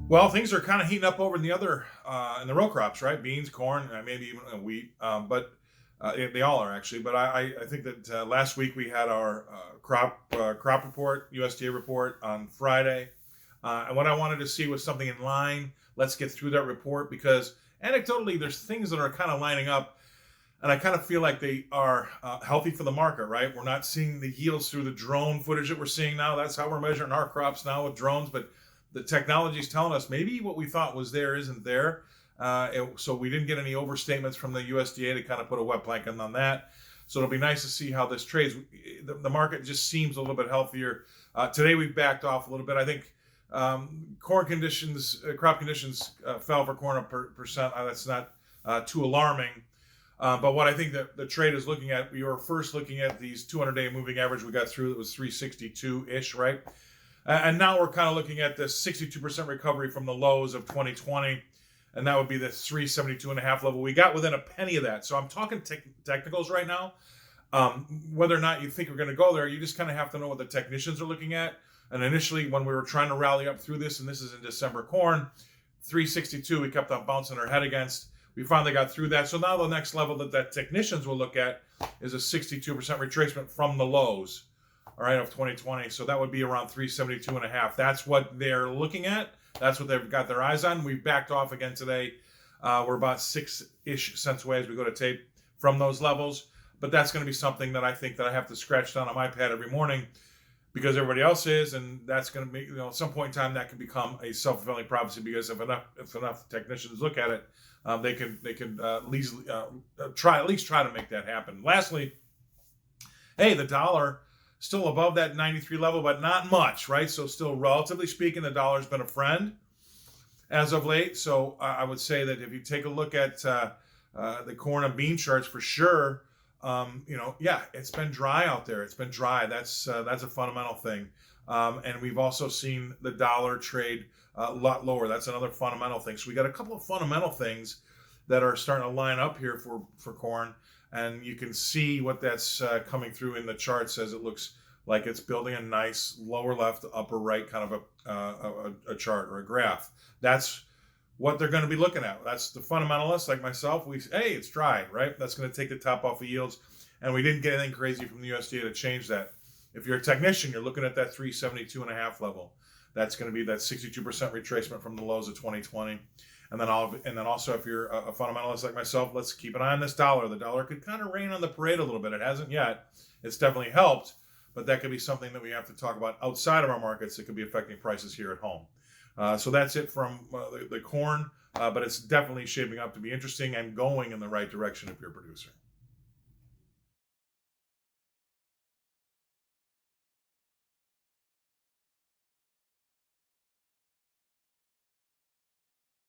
Well, things are kind of heating up over in the other in the row crops, right? Beans, corn, maybe even wheat, but they all are actually. But I think that last week we had our crop report, USDA report on Friday, and what I wanted to see was something in line. Let's get through that report because anecdotally, there's things that are kind of lining up, and I kind of feel like they are healthy for the market, right? We're not seeing the yields through the drone footage that we're seeing now. That's how we're measuring our crops now with drones, but the technology is telling us maybe what we thought was there isn't there. So we didn't get any overstatements from the USDA to kind of put a wet blanket on that. So it'll be nice to see how this trades. The market just seems a little bit healthier. Today we backed off a little bit. I think corn conditions, crop conditions fell for corn a percent. That's not too alarming. But what I think that the trade is looking at, we were first looking at these 200-day moving average we got through that was 362-ish, right? And now we're kind of looking at this 62% recovery from the lows of 2020, and that would be the 372.5 level. We got within a penny of that. So I'm talking technicals right now. Whether or not you think we're going to go there, you just kind of have to know what the technicians are looking at. And initially, when we were trying to rally up through this, and this is in December corn, 362, we kept on bouncing our head against. We finally got through that. So now the next level that technicians will look at is a 62% retracement from the lows, all right, of 2020. So that would be around 372.5. That's what they're looking at. That's what they've got their eyes on. We've backed off again today. We're about 6-ish cents away as we go to tape from those levels. But that's going to be something that I think that I have to scratch down on my pad every morning because everybody else is, and that's going to be, at some point in time that can become a self-fulfilling prophecy because if enough technicians look at it, they can at least try to make that happen. Lastly, hey, the dollar still above that 93 level, but not much, right? So still, relatively speaking, the dollar's been a friend as of late. So I would say that if you take a look at the corn and bean charts, for sure, it's been dry out there. It's been dry. That's a fundamental thing. And we've also seen the dollar trade a lot lower. That's another fundamental thing. So we got a couple of fundamental things that are starting to line up here for corn. And you can see what that's coming through in the charts as it looks like it's building a nice lower left, upper right kind of a chart or a graph. That's what they're going to be looking at. That's the fundamentalists like myself. Hey, it's dry, right? That's going to take the top off of yields. And we didn't get anything crazy from the USDA to change that. If you're a technician, you're looking at that 372.5 level. That's going to be that 62% retracement from the lows of 2020. And then also, if you're a fundamentalist like myself, let's keep an eye on this dollar. The dollar could kind of rain on the parade a little bit. It hasn't yet. It's definitely helped, but that could be something that we have to talk about outside of our markets that could be affecting prices here at home. So that's it from the corn, but it's definitely shaping up to be interesting and going in the right direction if you're a producer.